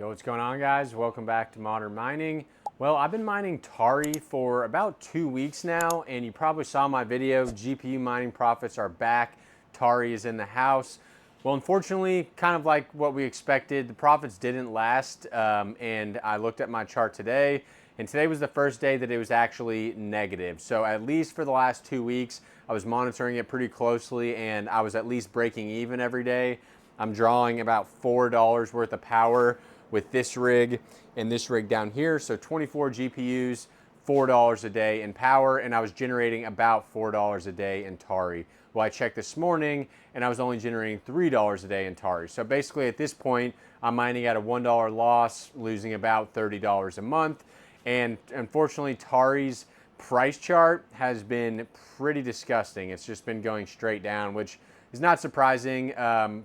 Yo, what's going on, guys? Welcome back to Modern Mining. Well, I've been mining Tari for about 2 weeks now, and you probably saw my video. GPU mining profits are back. Tari is in the house. Well, unfortunately, kind of like what we expected, the profits didn't last, and I looked at my chart today, and today was the first day that it was actually negative. So at least for the last 2 weeks, I was monitoring it pretty closely, and I was at least breaking even every day. I'm drawing about $4 worth of power with this rig and this rig down here. So 24 GPUs, $4 a day in power, and I was generating about $4 a day in Tari. Well, I checked this morning and I was only generating $3 a day in Tari. So basically at this point, I'm mining at a $1 loss, losing about $30 a month. And unfortunately, Tari's price chart has been pretty disgusting. It's just been going straight down, which is not surprising.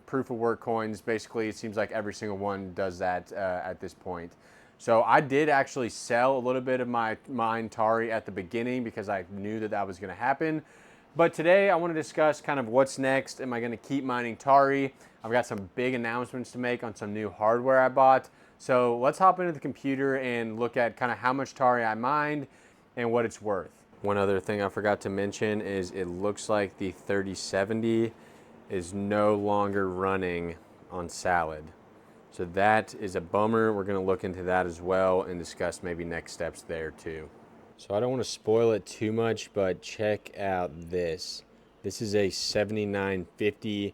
Proof of work coins, basically, it seems like every single one does that at this point. So I did actually sell a little bit of my mine Tari at the beginning because I knew that that was going to happen. But today I want to discuss kind of what's next. Am I going to keep mining Tari? I've got some big announcements to make on some new hardware I bought. So let's hop into the computer and look at kind of how much Tari I mined and what it's worth. One other thing I forgot to mention is it looks like the 3070 is no longer running on Salad. So that is a bummer. We're going to look into that as well and discuss maybe next steps there too. So I don't want to spoil it too much, but check out this. This is a 7950X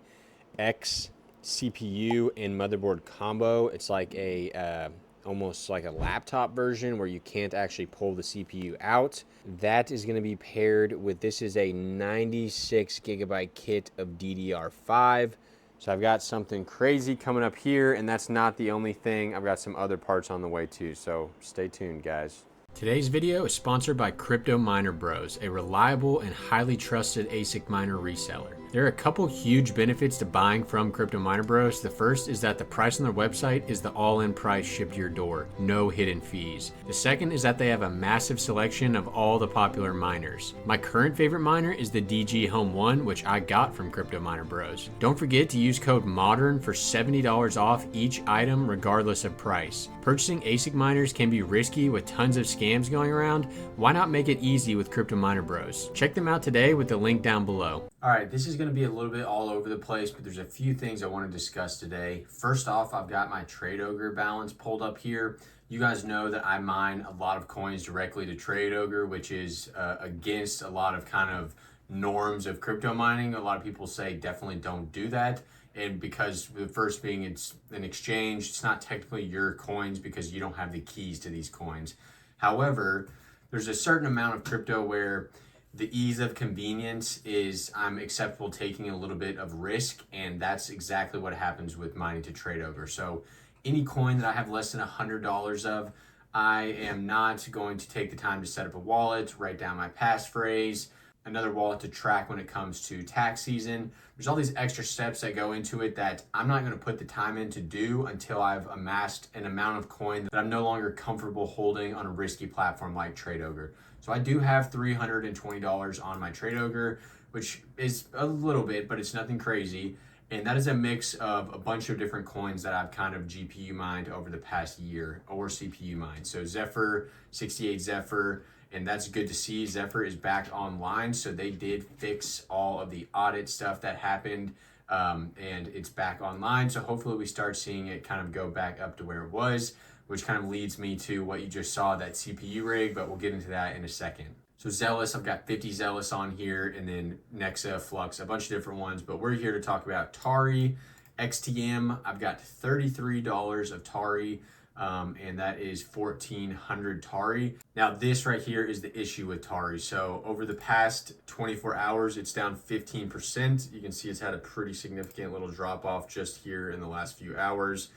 CPU and motherboard combo. It's like a almost like a laptop version where you can't actually pull the CPU out. That is going to be paired with, this is a 96 gigabyte kit of DDR5. So I've got something crazy coming up here, and that's not the only thing. I've got some other parts on the way too, so stay tuned, guys. Today's video is sponsored by Crypto Miner Bros, a reliable and highly trusted ASIC miner reseller. There are a couple huge benefits to buying from Crypto Miner Bros. The first is that the price on their website is the all-in price shipped to your door, no hidden fees. The second is that they have a massive selection of all the popular miners. My current favorite miner is the DG Home 1, which I got from Crypto Miner Bros. Don't forget to use code MODERN for $70 off each item regardless of price. Purchasing ASIC miners can be risky with tons of scams going around. Why not make it easy with Crypto Miner Bros? Check them out today with the link down below. All right, this is going to be a little bit all over the place, but there's a few things I want to discuss today. First off, I've got my Trade Ogre balance pulled up here. You guys know that I mine a lot of coins directly to Trade Ogre, which is against a lot of kind of norms of crypto mining. A lot of people say definitely don't do that. And because the first being it's an exchange, it's not technically your coins because you don't have the keys to these coins. However, there's a certain amount of crypto where the ease of convenience is I'm acceptable taking a little bit of risk, and that's exactly what happens with mining to Trade Ogre. So any coin that I have less than $100 of, I am not going to take the time to set up a wallet, write down my passphrase, another wallet to track when it comes to tax season. There's all these extra steps that go into it that I'm not going to put the time in to do until I've amassed an amount of coin that I'm no longer comfortable holding on a risky platform like Trade Ogre. So I do have $320 on my Trade Ogre, which is a little bit, but it's nothing crazy. And that is a mix of a bunch of different coins that I've kind of GPU mined over the past year, or CPU mined. So Zephyr, 68 Zephyr, and that's good to see. Zephyr is back online, so they did fix all of the audit stuff that happened, and it's back online. So hopefully we start seeing it kind of go back up to where it was, which kind of leads me to what you just saw, that CPU rig, but we'll get into that in a second. So Zealous, I've got 50 Zealous on here, and then Nexa, Flux, a bunch of different ones, but we're here to talk about Tari, XTM. I've got $33 of Tari, and that is 1,400 Tari. Now this right here is the issue with Tari. So over the past 24 hours, it's down 15%. You can see it's had a pretty significant little drop off just here in the last few hours.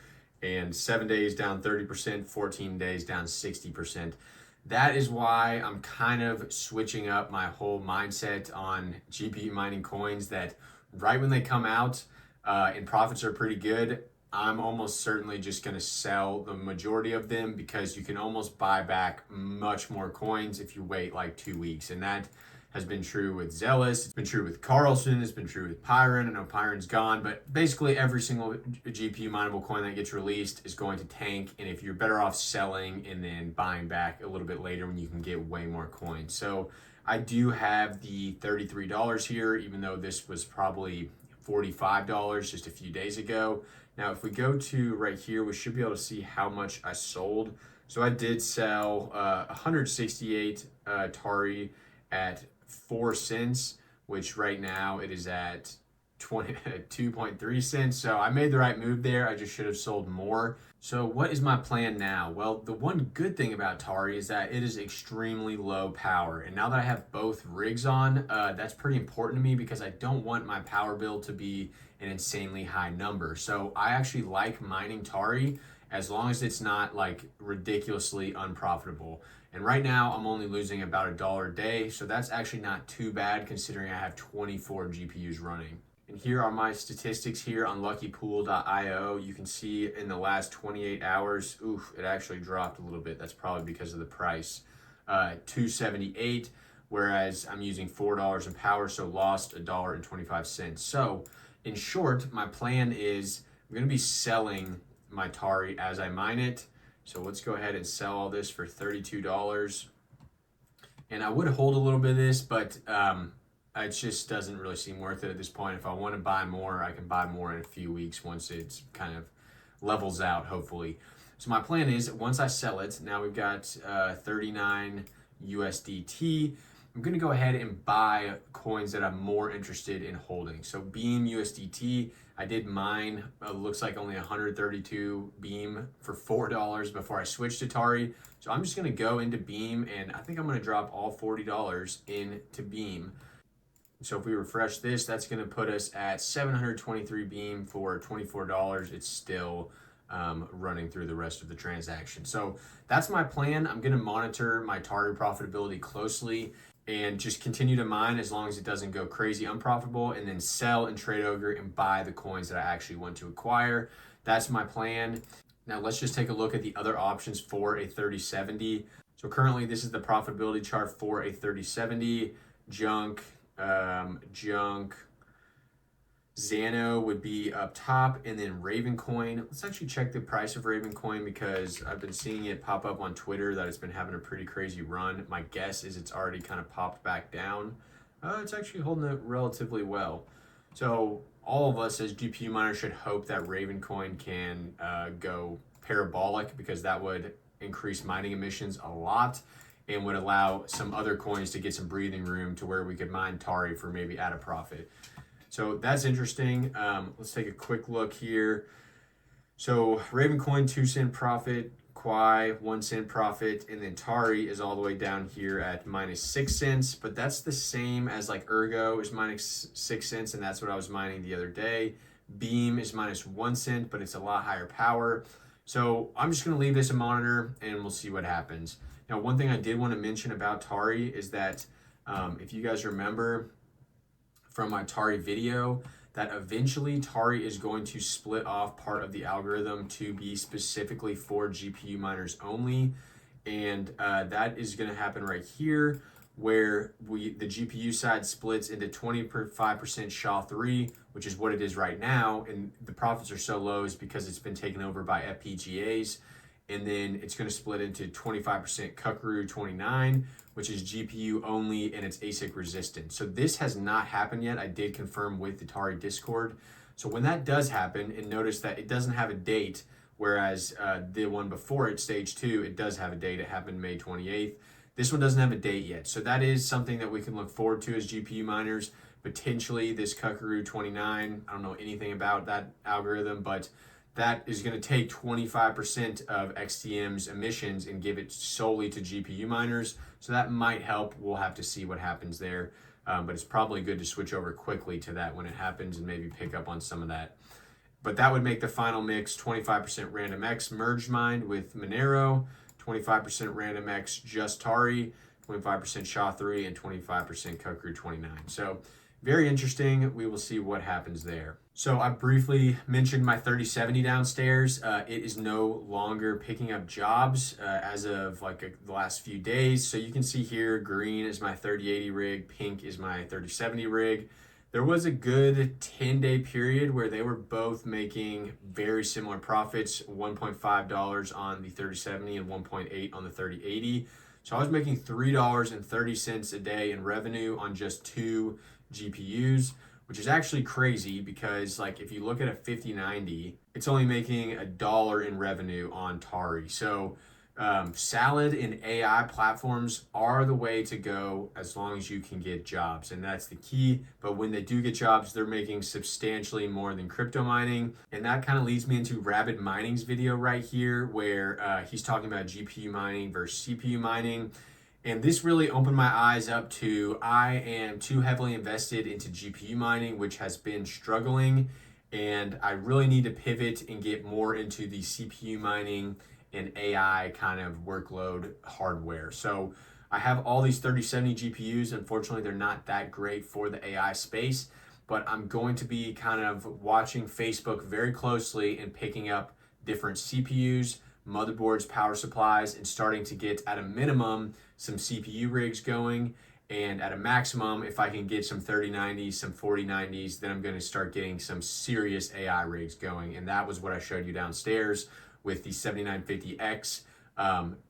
And 7 days down 30%, 14 days down 60%. That is why I'm kind of switching up my whole mindset on GPU mining coins, that right when they come out and profits are pretty good, I'm almost certainly just going to sell the majority of them, because you can almost buy back much more coins if you wait like 2 weeks. And that has been true with Zealous, it's been true with Carlson, it's been true with Pyron. I know Pyron's gone, but basically every single GPU mineable coin that gets released is going to tank, and if you're better off selling and then buying back a little bit later when you can get way more coins. So I do have the $33 here, even though this was probably $45 just a few days ago. Now, if we go to right here, we should be able to see how much I sold. So I did sell 168 Tari at 4 cents, which right now it is at 2.3 cents. So I made the right move there. I just should have sold more. So what is my plan now? Well, the one good thing about Tari is that it is extremely low power. And now that I have both rigs on, that's pretty important to me because I don't want my power bill to be an insanely high number. So I actually like mining Tari as long as it's not like ridiculously unprofitable. And right now I'm only losing about $1 a day. So that's actually not too bad considering I have 24 GPUs running. And here are my statistics here on luckypool.io. You can see in the last 28 hours, it actually dropped a little bit. That's probably because of the price. 278, whereas I'm using $4 in power, so lost $1.25. So in short, my plan is I'm gonna be selling my Tari as I mine it. So let's go ahead and sell all this for $32. And I would hold a little bit of this, but it just doesn't really seem worth it at this point. If I want to buy more, I can buy more in a few weeks once it's kind of levels out, hopefully. So my plan is once I sell it, now we've got 39 USDT. I'm going to go ahead and buy coins that I'm more interested in holding. So Beam USDT, I did mine, looks like only 132 Beam for $4 before I switched to Tari. So I'm just going to go into Beam, and I think I'm going to drop all $40 into Beam. So if we refresh this, that's going to put us at 723 Beam for $24. It's still running through the rest of the transaction. So that's my plan. I'm going to monitor my Tari profitability closely and just continue to mine as long as it doesn't go crazy unprofitable, and then sell and trade Ogre and buy the coins that I actually want to acquire. That's my plan. Now let's just take a look at the other options for a 3070. So currently this is the profitability chart for a 3070. Junk, Xano would be up top, and then Raven Coin. Let's actually check the price of Raven Coin because I've been seeing it pop up on Twitter that it's been having a pretty crazy run. My guess is it's already kind of popped back down. It's actually holding it relatively well. So all of us as GPU miners should hope that Raven Coin can go parabolic, because that would increase mining emissions a lot and would allow some other coins to get some breathing room to where we could mine Tari for maybe at a profit. So that's interesting. Let's take a quick look here. So Raven Coin 2 cent profit, Quai 1 cent profit, and then Tari is all the way down here at -6 cents. But that's the same as like Ergo is -6 cents, and that's what I was mining the other day. Beam is -1 cent, but it's a lot higher power. So I'm just gonna leave this a monitor and we'll see what happens. Now, one thing I did want to mention about Tari is that if you guys remember from my Tari video, that eventually Tari is going to split off part of the algorithm to be specifically for GPU miners only. And that is going to happen right here, where the GPU side splits into 25% SHA-3, which is what it is right now. And the profits are so low is because it's been taken over by FPGAs. And then it's going to split into 25% Kukuru 29, which is GPU only, and it's ASIC resistant. So this has not happened yet. I did confirm with the Tari Discord. So when that does happen, and notice that it doesn't have a date, whereas the one before it, stage 2, it does have a date. It happened May 28th. This one doesn't have a date yet. So that is something that we can look forward to as GPU miners. Potentially this Kukuru 29, I don't know anything about that algorithm, but that is going to take 25% of XTM's emissions and give it solely to GPU miners. So that might help. We'll have to see what happens there. But it's probably good to switch over quickly to that when it happens and maybe pick up on some of that. But that would make the final mix 25% RandomX merged mined with Monero, 25% RandomX just Tari, 25% SHA-3, and 25% Kukuru 29. So very interesting. We will see what happens there. So I briefly mentioned my 3070 downstairs. It is no longer picking up jobs as of the last few days. So you can see here, green is my 3080 rig, pink is my 3070 rig. There was a good 10-day period where they were both making very similar profits, $1.5 on the 3070 and 1.8 on the 3080. So I was making $3.30 a day in revenue on just 2 GPUs, which is actually crazy because if you look at a 5090, it's only making $1 in revenue on Tari. So salad and AI platforms are the way to go as long as you can get jobs, and that's the key. But when they do get jobs, they're making substantially more than crypto mining, and that kind of leads me into Rapid Mining's video right here, where he's talking about GPU mining versus CPU mining. And this really opened my eyes up to, I am too heavily invested into GPU mining, which has been struggling, and I really need to pivot and get more into the CPU mining and AI kind of workload hardware. So I have all these 3070 GPUs. Unfortunately, they're not that great for the AI space, but I'm going to be kind of watching Facebook very closely and picking up different CPUs, motherboards, power supplies, and starting to get, at a minimum, some CPU rigs going. And at a maximum, if I can get some 3090s, some 4090s, then I'm going to start getting some serious AI rigs going. And that was what I showed you downstairs with the 7950X.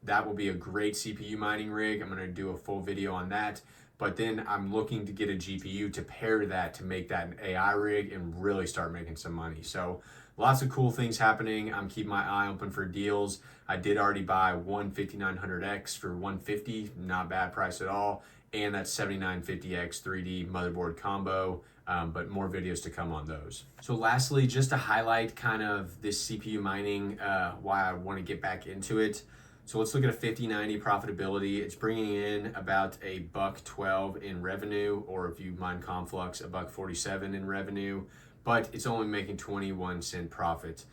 That will be a great CPU mining rig. I'm going to do a full video on that. But then I'm looking to get a GPU to pair to that to make that an AI rig and really start making some money. So lots of cool things happening. I'm keeping my eye open for deals. I did already buy one 5900X for $150, not bad price at all, and that 7950X 3D motherboard combo, but more videos to come on those. So lastly, just to highlight kind of this CPU mining, why I want to get back into it. So let's look at a 5090 profitability. It's bringing in about $1.12 in revenue, or if you mine Conflux, $1.47 in revenue, but it's only making 21-cent profit.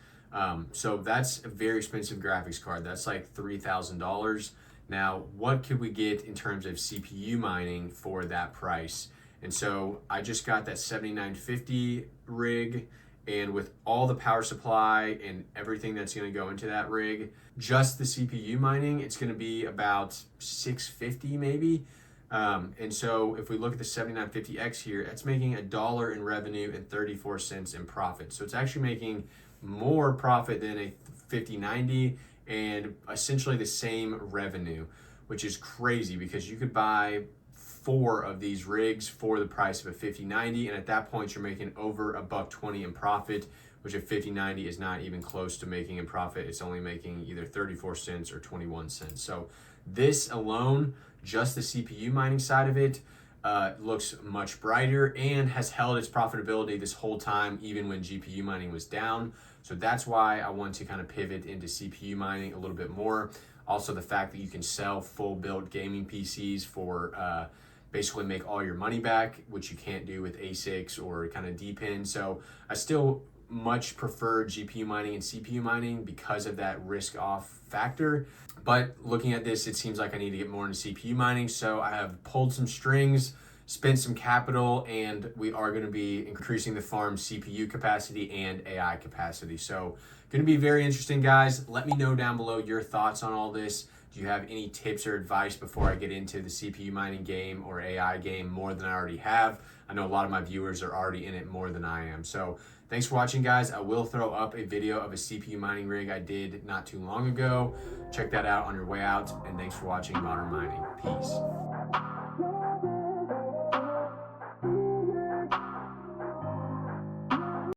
So that's a very expensive graphics card. That's like $3,000. Now, what could we get in terms of CPU mining for that price? And so I just got that 7950 rig, and with all the power supply and everything that's going to go into that rig, just the CPU mining, it's going to be about $650 maybe. And so if we look at the 7950X here, it's making $1 in revenue and 34 cents in profit. So it's actually making more profit than a 5090 and essentially the same revenue, which is crazy because you could buy 4 of these rigs for the price of a 5090, and at that point you're making over $1.20 in profit, which a 5090 is not even close to making in profit. It's only making either 34 cents or 21 cents. So this alone, just the CPU mining side of it, looks much brighter and has held its profitability this whole time, even when GPU mining was down. So that's why I want to kind of pivot into CPU mining a little bit more. Also, the fact that you can sell full built gaming PCs for basically make all your money back, which you can't do with ASICs or kind of depend. So I still much prefer GPU mining and CPU mining because of that risk off factor. But looking at this, it seems like I need to get more into CPU mining. So I have pulled some strings, spent some capital, and we are going to be increasing the farm CPU capacity and AI capacity. So going to be very interesting, guys. Let me know down below your thoughts on all this. Do you have any tips or advice before I get into the CPU mining game or AI game more than I already have? I know a lot of my viewers are already in it more than I am. So thanks for watching, guys. I will throw up a video of a CPU mining rig I did not too long ago. Check that out on your way out. And thanks for watching Modern Mining. Peace.